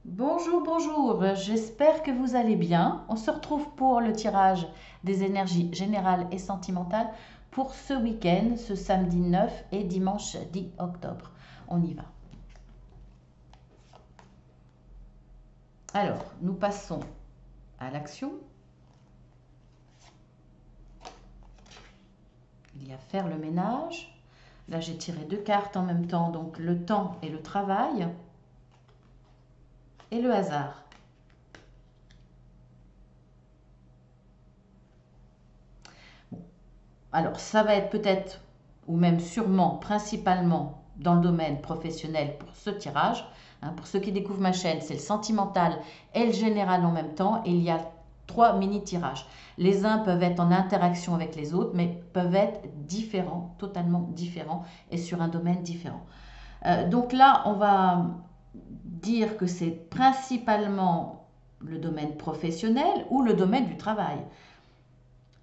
Bonjour, bonjour, j'espère que vous allez bien. On se retrouve pour le tirage des énergies générales et sentimentales pour ce week-end, ce samedi 9 et dimanche 10 octobre. On y va. Alors, nous passons à l'action. Il y a faire le ménage. Là, j'ai tiré deux cartes en même temps, donc le temps et le travail et le hasard. Alors, ça va être peut-être, ou même sûrement, principalement dans le domaine professionnel pour ce tirage. Pour ceux qui découvrent ma chaîne, c'est le sentimental et le général en même temps. Et il y a trois mini-tirages. Les uns peuvent être en interaction avec les autres, mais peuvent être différents, totalement différents, et sur un domaine différent. Donc là, on va dire que c'est principalement le domaine professionnel ou le domaine du travail.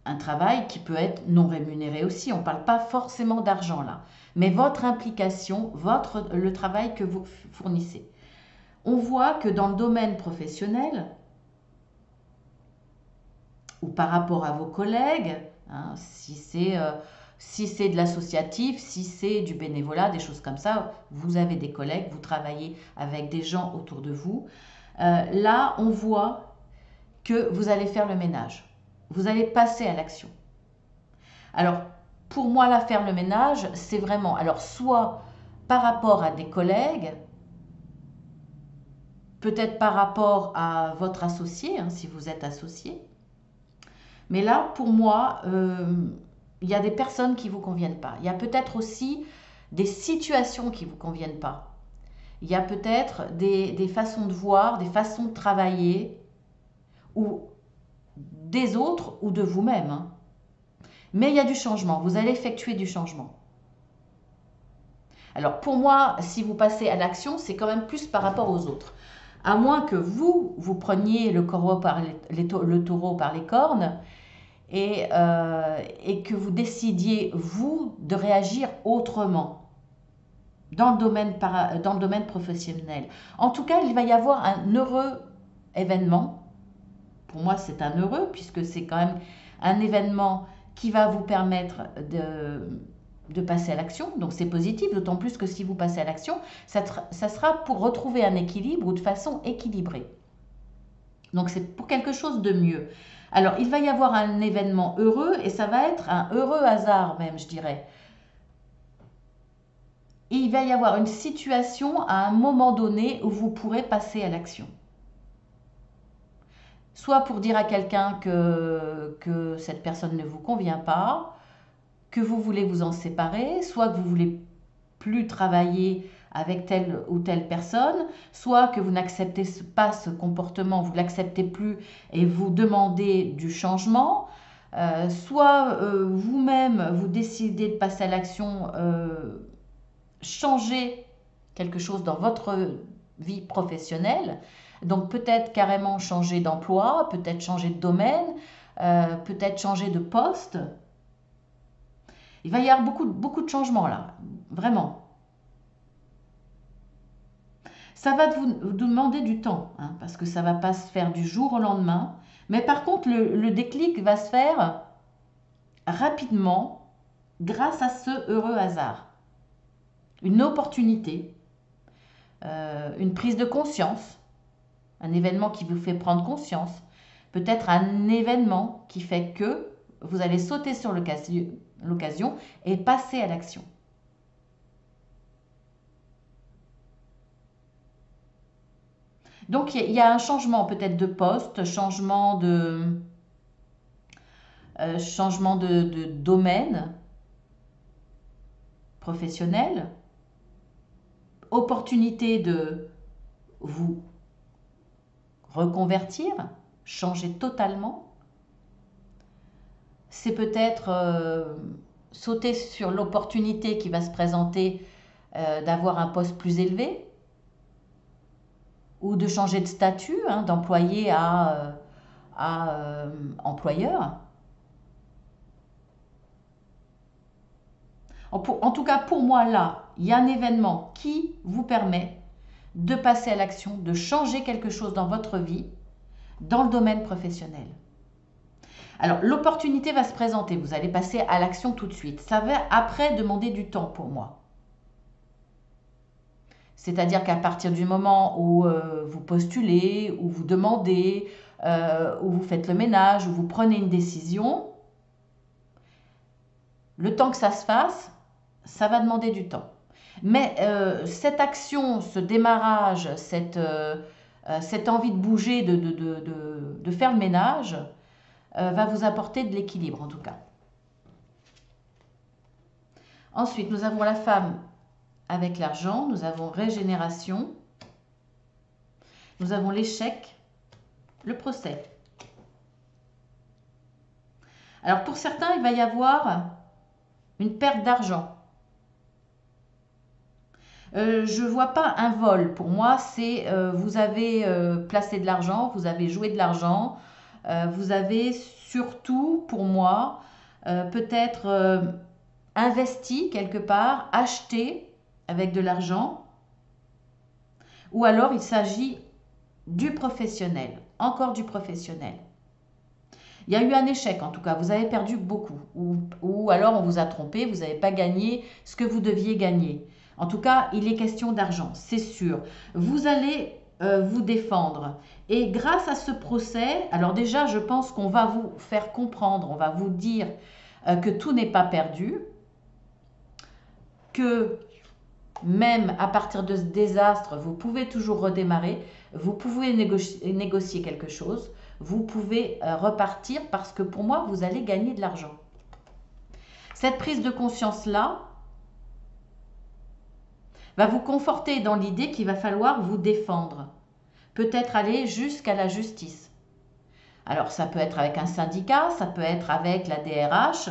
Un travail qui peut être non rémunéré aussi. On ne parle pas forcément d'argent là, mais votre implication, le travail que vous fournissez. On voit que dans le domaine professionnel, ou par rapport à vos collègues, si c'est de l'associatif, si c'est du bénévolat, des choses comme ça, vous avez des collègues, vous travaillez avec des gens autour de vous. Là, on voit que vous allez faire le ménage. Vous allez passer à l'action. Alors, pour moi, là, faire le ménage, c'est vraiment, alors, soit par rapport à des collègues, peut-être par rapport à votre associé, si vous êtes associé. Mais là, pour moi, il y a des personnes qui ne vous conviennent pas. Il y a peut-être aussi des situations qui ne vous conviennent pas. Il y a peut-être des façons de voir, des façons de travailler, ou des autres, ou de vous-même. Mais il y a du changement, vous allez effectuer du changement. Alors pour moi, si vous passez à l'action, c'est quand même plus par rapport aux autres. À moins que vous preniez le taureau par les cornes et que vous décidiez, vous, de réagir autrement dans le domaine professionnel. En tout cas, il va y avoir un heureux événement. Pour moi, c'est un heureux puisque c'est quand même un événement qui va vous permettre de passer à l'action. Donc c'est positif, d'autant plus que si vous passez à l'action, ça sera pour retrouver un équilibre ou de façon équilibrée. Donc c'est pour quelque chose de mieux. Alors il va y avoir un événement heureux et ça va être un heureux hasard même, je dirais. Et il va y avoir une situation à un moment donné où vous pourrez passer à l'action. Soit pour dire à quelqu'un que cette personne ne vous convient pas, que vous voulez vous en séparer, soit que vous voulez plus travailler avec telle ou telle personne, soit que vous n'acceptez pas ce comportement, vous ne l'acceptez plus et vous demandez du changement, soit vous-même vous décidez de passer à l'action, changer quelque chose dans votre vie professionnelle, donc peut-être carrément changer d'emploi, peut-être changer de domaine, peut-être changer de poste. Il va y avoir beaucoup de changements là, vraiment. Ça va vous demander du temps, parce que ça ne va pas se faire du jour au lendemain. Mais par contre, le déclic va se faire rapidement grâce à ce heureux hasard. Une opportunité, une prise de conscience, un événement qui vous fait prendre conscience, peut-être un événement qui fait que vous allez sauter sur l'occasion et passer à l'action. Donc il y a un changement peut-être de poste, changement de domaine professionnel, opportunité de vous reconvertir, changer totalement. C'est peut-être sauter sur l'opportunité qui va se présenter d'avoir un poste plus élevé ou de changer de statut, d'employé à employeur. En tout cas, pour moi, là, il y a un événement qui vous permet de passer à l'action, de changer quelque chose dans votre vie, dans le domaine professionnel. Alors, l'opportunité va se présenter, vous allez passer à l'action tout de suite. Ça va après demander du temps pour moi. C'est-à-dire qu'à partir du moment où vous postulez, où vous demandez, où vous faites le ménage, où vous prenez une décision, le temps que ça se fasse, ça va demander du temps. Mais cette action, ce démarrage, cette envie de bouger, de faire le ménage, va vous apporter de l'équilibre en tout cas. Ensuite, nous avons la femme avec l'argent, nous avons régénération, nous avons l'échec, le procès. Alors pour certains, il va y avoir une perte d'argent. Je ne vois pas un vol. Pour moi, c'est vous avez placé de l'argent, vous avez joué de l'argent, vous avez surtout, pour moi, peut-être investi quelque part, acheté avec de l'argent, ou alors il s'agit du professionnel, encore du professionnel. Il y a eu un échec en tout cas, vous avez perdu beaucoup, ou alors on vous a trompé, vous n'avez pas gagné ce que vous deviez gagner. En tout cas, il est question d'argent, c'est sûr. Vous allez vous défendre. Et grâce à ce procès, alors déjà, je pense qu'on va vous faire comprendre, on va vous dire que tout n'est pas perdu, que même à partir de ce désastre, vous pouvez toujours redémarrer, vous pouvez négocier quelque chose, vous pouvez repartir parce que pour moi, vous allez gagner de l'argent. Cette prise de conscience-là va vous conforter dans l'idée qu'il va falloir vous défendre. Peut-être aller jusqu'à la justice. Alors ça peut être avec un syndicat, ça peut être avec la DRH,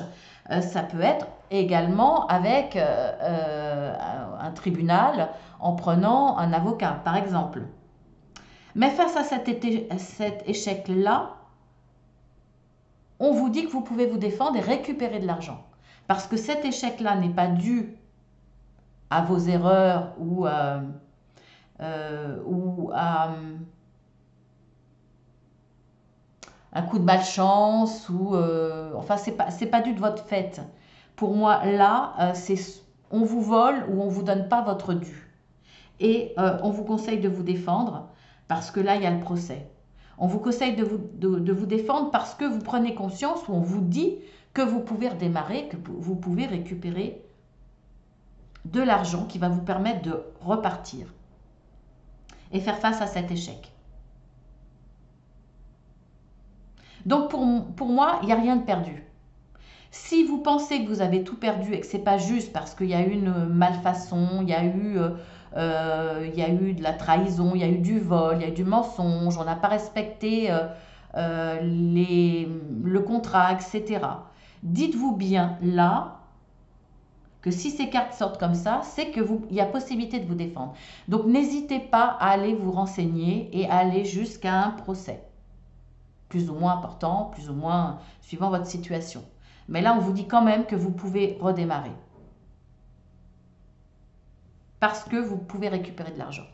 ça peut être également avec un tribunal en prenant un avocat, par exemple. Mais face à cet échec-là, on vous dit que vous pouvez vous défendre et récupérer de l'argent. Parce que cet échec-là n'est pas dû à vos erreurs ou à un coup de malchance ou enfin c'est pas dû de votre fait. Pour moi là, c'est on vous vole ou on vous donne pas votre dû. Et on vous conseille de vous défendre parce que là il y a le procès. On vous conseille de vous défendre parce que vous prenez conscience ou on vous dit que vous pouvez redémarrer, que vous pouvez récupérer de l'argent qui va vous permettre de repartir et faire face à cet échec. Donc pour moi, il n'y a rien de perdu. Si vous pensez que vous avez tout perdu et que ce n'est pas juste parce qu'il y a eu une malfaçon, il y a eu de la trahison, il y a eu du vol, il y a eu du mensonge, on n'a pas respecté le contrat, etc. Dites-vous bien là que si ces cartes sortent comme ça, c'est qu'il y a possibilité de vous défendre. Donc n'hésitez pas à aller vous renseigner et à aller jusqu'à un procès. Plus ou moins important, plus ou moins suivant votre situation. Mais là, on vous dit quand même que vous pouvez redémarrer. Parce que vous pouvez récupérer de l'argent.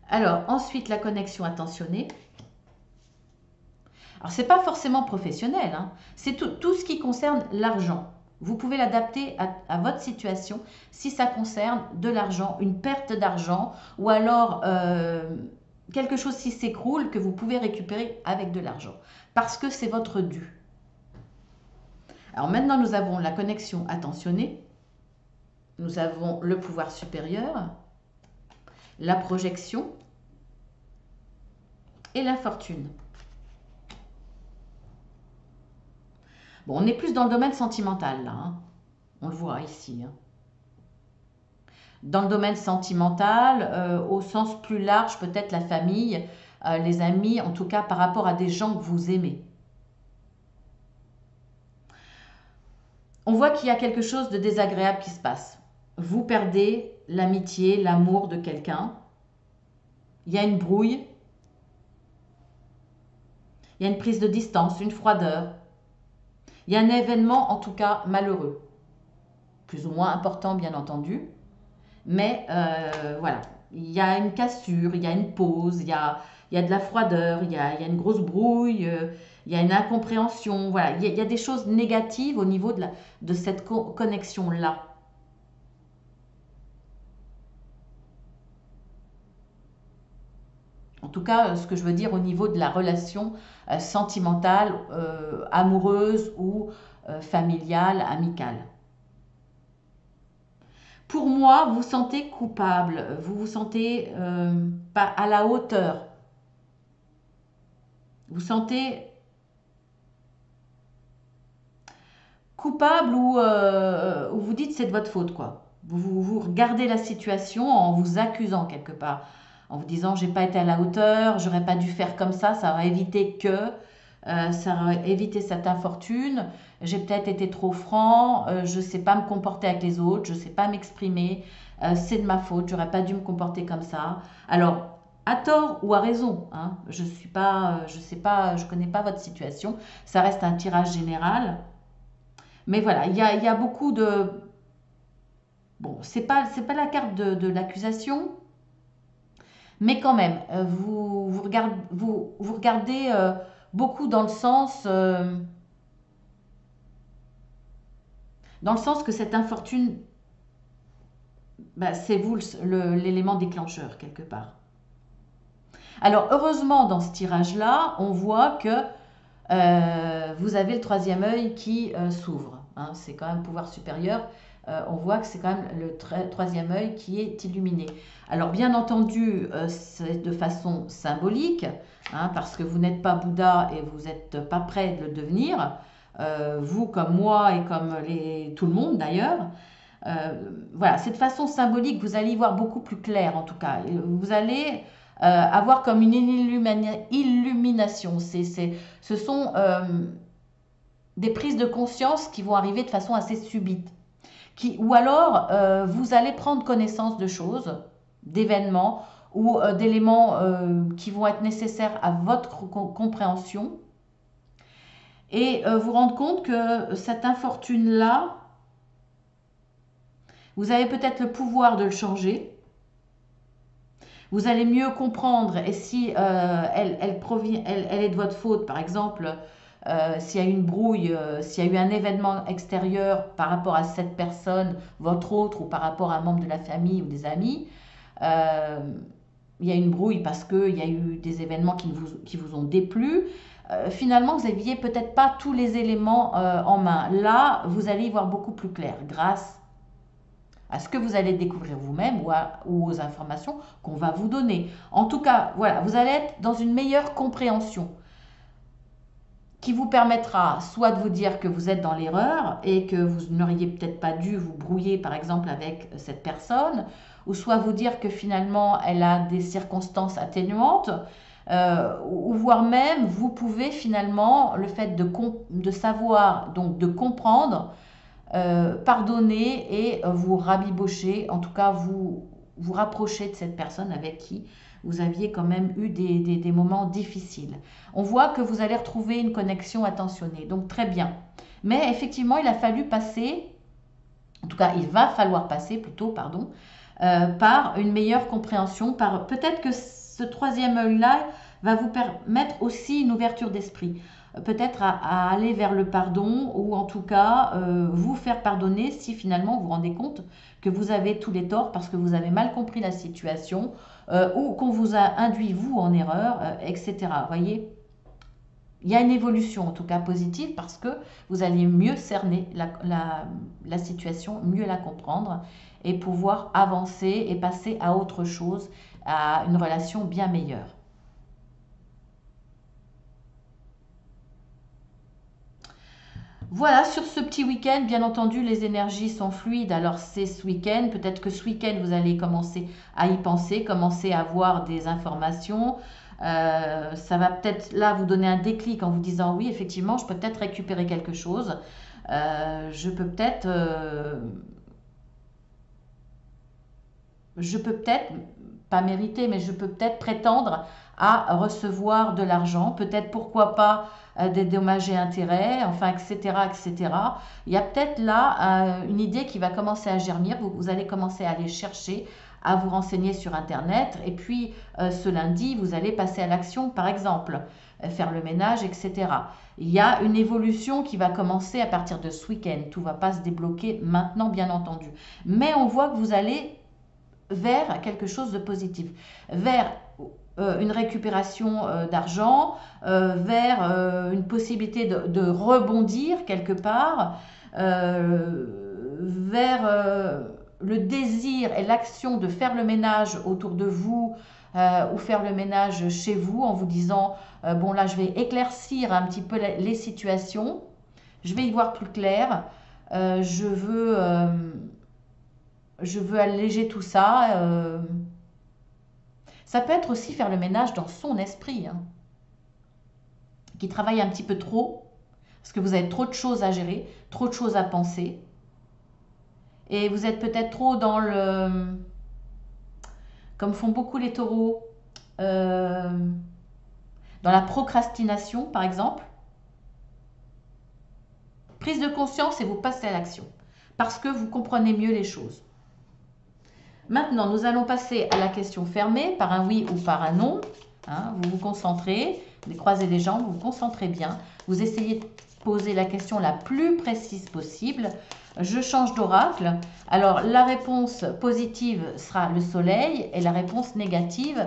Alors, ensuite, la connexion attentionnée. Alors, ce n'est pas forcément professionnel, hein. C'est tout ce qui concerne l'argent. Vous pouvez l'adapter à votre situation si ça concerne de l'argent, une perte d'argent ou alors quelque chose qui s'écroule que vous pouvez récupérer avec de l'argent parce que c'est votre dû. Alors maintenant, nous avons la connexion attentionnée, nous avons le pouvoir supérieur, la projection et la fortune. Bon, on est plus dans le domaine sentimental, là. Hein. On le voit ici. Hein. Dans le domaine sentimental, au sens plus large, peut-être la famille, les amis, en tout cas par rapport à des gens que vous aimez. On voit qu'il y a quelque chose de désagréable qui se passe. Vous perdez l'amitié, l'amour de quelqu'un. Il y a une brouille. Il y a une prise de distance, une froideur. Il y a un événement, en tout cas, malheureux. Plus ou moins important, bien entendu. Mais voilà, il y a une cassure, il y a une pause, il y a de la froideur, il y a une grosse brouille, il y a une incompréhension. Voilà, il y a des choses négatives au niveau de cette connexion-là. En tout cas, ce que je veux dire au niveau de la relation sentimentale, amoureuse ou familiale, amicale. Pour moi, vous vous sentez coupable, vous vous sentez pas à la hauteur. Vous sentez coupable ou vous dites c'est de votre faute, quoi. Vous regardez la situation en vous accusant quelque part, en vous disant j'ai pas été à la hauteur, j'aurais pas dû faire comme ça aurait évité ça aurait évité cette infortune, j'ai peut-être été trop franc, je sais pas me comporter avec les autres, je sais pas m'exprimer, c'est de ma faute, j'aurais pas dû me comporter comme ça. Alors, à tort ou à raison, hein, je suis pas, je sais pas, je connais pas votre situation, ça reste un tirage général. Mais voilà, il y a beaucoup de... Bon, c'est pas la carte de l'accusation, mais quand même, vous regardez beaucoup dans le sens que cette infortune, bah, c'est vous l'élément déclencheur quelque part. Alors, heureusement, dans ce tirage-là, on voit que vous avez le troisième œil qui s'ouvre, hein. C'est quand même pouvoir supérieur. On voit que c'est quand même le troisième œil qui est illuminé. Alors bien entendu, c'est de façon symbolique, hein, parce que vous n'êtes pas Bouddha et vous n'êtes pas prêt de le devenir. Vous comme moi et comme tout le monde d'ailleurs. Voilà, cette façon symbolique, vous allez y voir beaucoup plus clair en tout cas. Vous allez avoir comme une illumination. Ce sont des prises de conscience qui vont arriver de façon assez subite. Ou alors, vous allez prendre connaissance de choses, d'événements ou d'éléments qui vont être nécessaires à votre compréhension et vous rendre compte que cette infortune-là, vous avez peut-être le pouvoir de le changer. Vous allez mieux comprendre et si elle est de votre faute, par exemple, s'il y a une brouille, s'il y a eu un événement extérieur par rapport à cette personne, votre autre, ou par rapport à un membre de la famille ou des amis, euh, il y a une brouille parce qu'il y a eu des événements qui vous ont déplu. Finalement, vous n'aviez peut-être pas tous les éléments en main. Là, vous allez y voir beaucoup plus clair grâce à ce que vous allez découvrir vous-même ou aux informations qu'on va vous donner. En tout cas, voilà, vous allez être dans une meilleure compréhension qui vous permettra soit de vous dire que vous êtes dans l'erreur et que vous n'auriez peut-être pas dû vous brouiller par exemple avec cette personne, ou soit vous dire que finalement elle a des circonstances atténuantes, ou voire même vous pouvez finalement le fait de savoir, donc de comprendre, pardonner et vous rabibocher, en tout cas vous rapprocher de cette personne avec qui vous aviez quand même eu des moments difficiles. On voit que vous allez retrouver une connexion attentionnée, donc très bien. Mais effectivement, il a fallu passer, en tout cas il va falloir passer plutôt, pardon, par une meilleure compréhension, par peut-être que ce troisième œil-là va vous permettre aussi une ouverture d'esprit, peut-être à aller vers le pardon ou en tout cas vous faire pardonner si finalement vous vous rendez compte que vous avez tous les torts parce que vous avez mal compris la situation ou qu'on vous a induit vous en erreur, etc. Vous voyez, il y a une évolution en tout cas positive parce que vous allez mieux cerner la situation, mieux la comprendre et pouvoir avancer et passer à autre chose, à une relation bien meilleure. Voilà, sur ce petit week-end, bien entendu, les énergies sont fluides. Alors, c'est ce week-end. Peut-être que ce week-end, vous allez commencer à y penser, commencer à avoir des informations. Ça va peut-être là vous donner un déclic en vous disant oui, effectivement, je peux peut-être récupérer quelque chose. Je peux peut-être pas mériter, mais je peux peut-être prétendre à recevoir de l'argent, peut-être pourquoi pas des dommages et intérêts, enfin, etc., etc. Il y a peut-être là une idée qui va commencer à germir, vous allez commencer à aller chercher, à vous renseigner sur Internet, et puis ce lundi, vous allez passer à l'action, par exemple, faire le ménage, etc. Il y a une évolution qui va commencer à partir de ce week-end, tout ne va pas se débloquer maintenant, bien entendu. Mais on voit que vous allez vers quelque chose de positif, vers une récupération d'argent, vers une possibilité de rebondir quelque part, vers le désir et l'action de faire le ménage autour de vous ou faire le ménage chez vous en vous disant bon là je vais éclaircir un petit peu les situations, je vais y voir plus clair, je veux alléger tout ça. Ça peut être aussi faire le ménage dans son esprit, hein, qui travaille un petit peu trop, parce que vous avez trop de choses à gérer, trop de choses à penser. Et vous êtes peut-être trop dans le... Comme font beaucoup les taureaux, dans la procrastination, par exemple. Prise de conscience et vous passez à l'action, parce que vous comprenez mieux les choses. Maintenant, nous allons passer à la question fermée, par un oui ou par un non. Hein, vous vous concentrez, vous croisez les jambes, vous vous concentrez bien. Vous essayez de poser la question la plus précise possible. Je change d'oracle. Alors, la réponse positive sera le soleil et la réponse négative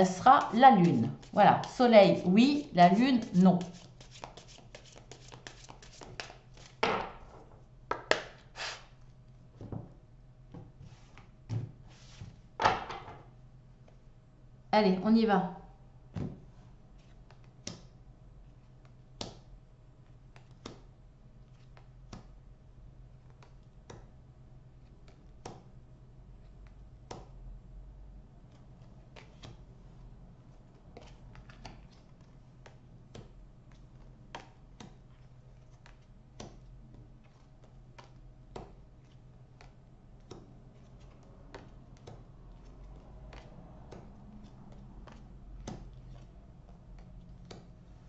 sera la lune. Voilà, soleil, oui, la lune, non. Allez, on y va.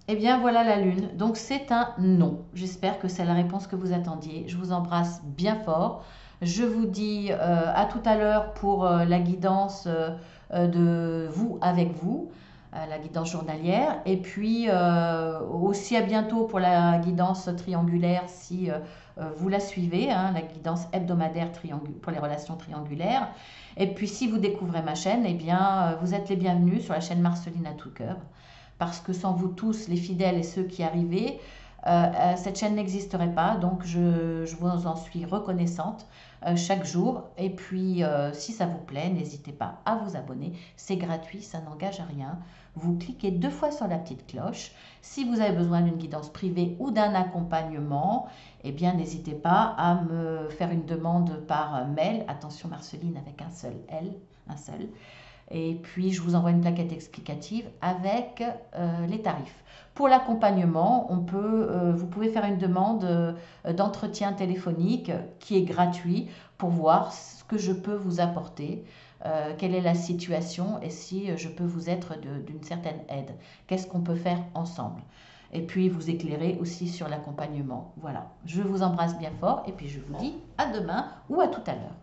Eh bien, voilà la lune. Donc, c'est un non. J'espère que c'est la réponse que vous attendiez. Je vous embrasse bien fort. Je vous dis à tout à l'heure pour la guidance de vous avec vous, la guidance journalière. Et puis, aussi à bientôt pour la guidance triangulaire si vous la suivez, hein, la guidance hebdomadaire pour les relations triangulaires. Et puis, si vous découvrez ma chaîne, eh bien, vous êtes les bienvenus sur la chaîne Marceline à tout cœur. Parce que sans vous tous, les fidèles et ceux qui arrivaient, cette chaîne n'existerait pas. Donc, je vous en suis reconnaissante chaque jour. Et puis, si ça vous plaît, n'hésitez pas à vous abonner. C'est gratuit, ça n'engage à rien. Vous cliquez 2 fois sur la petite cloche. Si vous avez besoin d'une guidance privée ou d'un accompagnement, eh bien, n'hésitez pas à me faire une demande par mail. Attention, Marceline avec un seul L, un seul. Et puis, je vous envoie une plaquette explicative avec les tarifs. Pour l'accompagnement, vous pouvez faire une demande d'entretien téléphonique qui est gratuit pour voir ce que je peux vous apporter, quelle est la situation et si je peux vous être d'une certaine aide. Qu'est-ce qu'on peut faire ensemble? Et puis, vous éclairer aussi sur l'accompagnement. Voilà, je vous embrasse bien fort et puis je vous dis à demain ou à tout à l'heure.